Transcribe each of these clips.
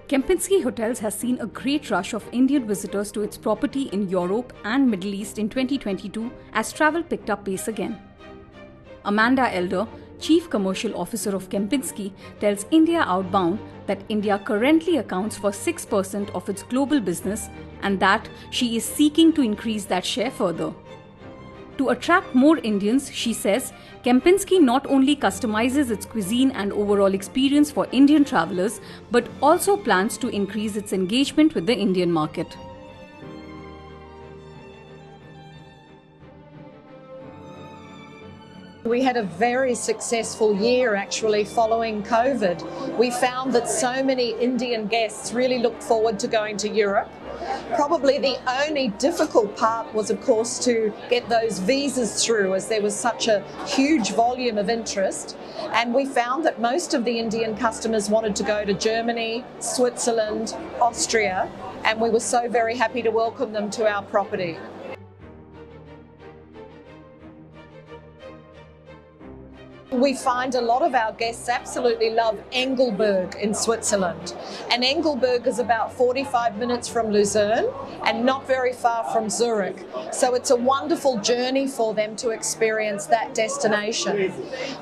Kempinski Hotels has seen a great rush of Indian visitors to its property in Europe and Middle East in 2022 as travel picked up pace again. Amanda Elder, Chief Commercial Officer of Kempinski, tells India Outbound that India currently accounts for 6% of its global business and that she is seeking to increase that share further. To attract more Indians, she says, Kempinski not only customizes its cuisine and overall experience for Indian travelers, but also plans to increase its engagement with the Indian market. We had a very successful year actually following COVID. We found that so many Indian guests really looked forward to going to Europe. Probably the only difficult part was, of course, to get those visas through, as there was such a huge volume of interest. And we found that most of the Indian customers wanted to go to Germany, Switzerland, Austria, and we were so very happy to welcome them to our property. We find a lot of our guests absolutely love Engelberg in Switzerland. And Engelberg is about 45 minutes from Lucerne and not very far from Zurich. So it's a wonderful journey for them to experience that destination.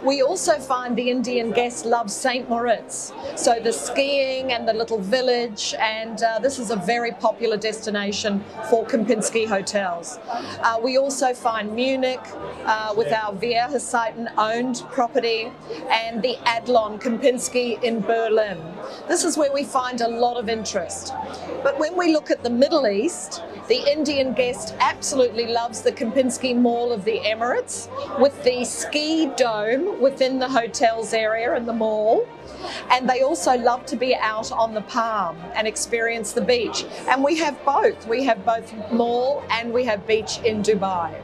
We also find the Indian guests love St. Moritz. So the skiing and the little village, and this is a very popular destination for Kempinski Hotels. We also find Munich with our Wehrseiten owned property, and the Adlon Kempinski in Berlin. This is where we find a lot of interest. But when we look at the Middle East, the Indian guest absolutely loves the Kempinski Mall of the Emirates with the ski dome within the hotel's area and the mall. And they also love to be out on the palm and experience the beach. And we have both. We have both mall and we have beach in Dubai.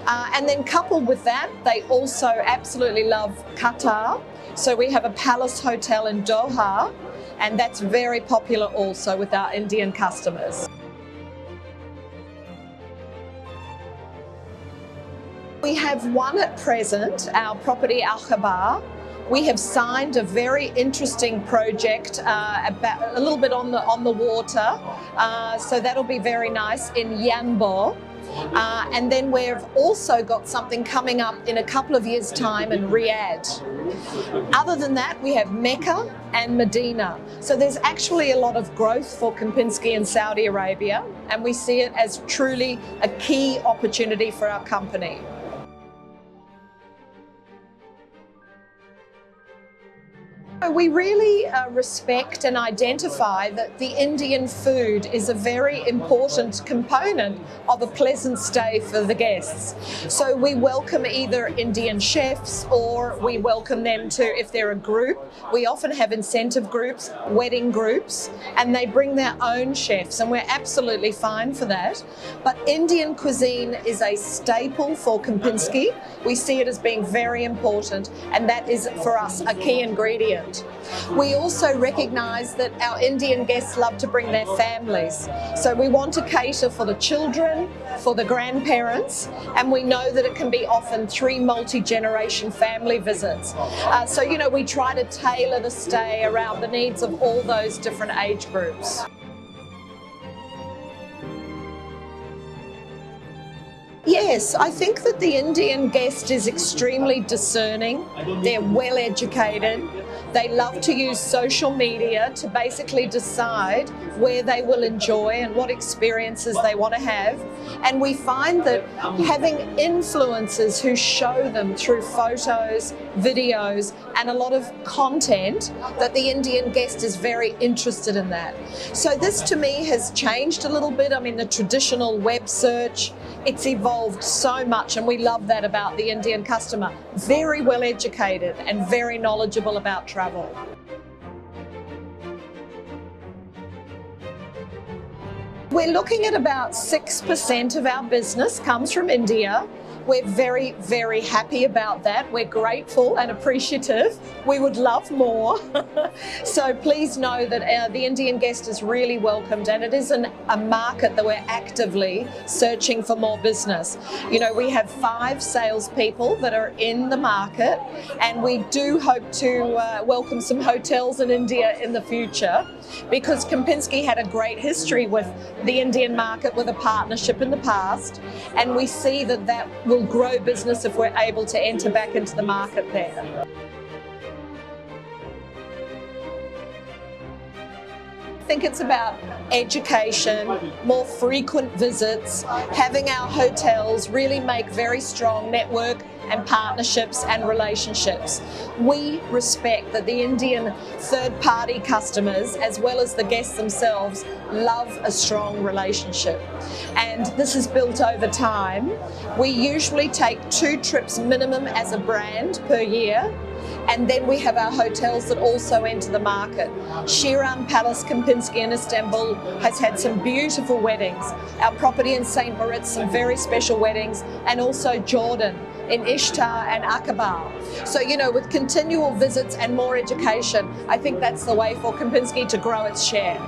And then coupled with that, they also absolutely love Qatar. So we have a Palace Hotel in Doha, and that's very popular also with our Indian customers. We have one at present, our property Al Khabar. We have signed a very interesting project about a little bit on the water, so that'll be very nice in Yanbo. And then we've also got something coming up in a couple of years' time in Riyadh. Other than that, we have Mecca and Medina. So there's actually a lot of growth for Kempinski in Saudi Arabia, and we see it as truly a key opportunity for our company. We really respect and identify that the Indian food is a very important component of a pleasant stay for the guests. So we welcome either Indian chefs, or we welcome them to, if they're a group, we often have incentive groups, wedding groups, and they bring their own chefs, and we're absolutely fine for that. But Indian cuisine is a staple for Kempinski. We see it as being very important, and that is for us a key ingredient. We also recognise that our Indian guests love to bring their families. So we want to cater for the children, for the grandparents, and we know that it can be often 3 multi-generation family visits. So, we try to tailor the stay around the needs of all those different age groups. Yes, I think that the Indian guest is extremely discerning. They're well educated. They love to use social media to basically decide where they will enjoy and what experiences they want to have. And we find that having influencers who show them through photos, videos, and a lot of content, that the Indian guest is very interested in that. So this to me has changed a little bit. I mean, the traditional web search, it's evolved so much, and we love that about the Indian customer. Very well educated and very knowledgeable about travel. We're looking at about 6% of our business comes from India. We're very, very happy about that. We're grateful and appreciative. We would love more. So please know that the Indian guest is really welcomed, and it is a market that we're actively searching for more business. You know, we have 5 salespeople that are in the market, and we do hope to welcome some hotels in India in the future, because Kempinski had a great history with the Indian market with a partnership in the past, and we see that that will grow business if we're able to enter back into the market there. I think it's about education, more frequent visits, having our hotels really make very strong network and partnerships and relationships. We respect that the Indian third-party customers, as well as the guests themselves, love a strong relationship. And this is built over time. We usually take 2 trips minimum as a brand per year. And then we have our hotels that also enter the market. Shiran Palace Kempinski in Istanbul has had some beautiful weddings. Our property in St. Moritz, some very special weddings, and also Jordan in Ishtar and Aqaba. So, you know, with continual visits and more education, I think that's the way for Kempinski to grow its share.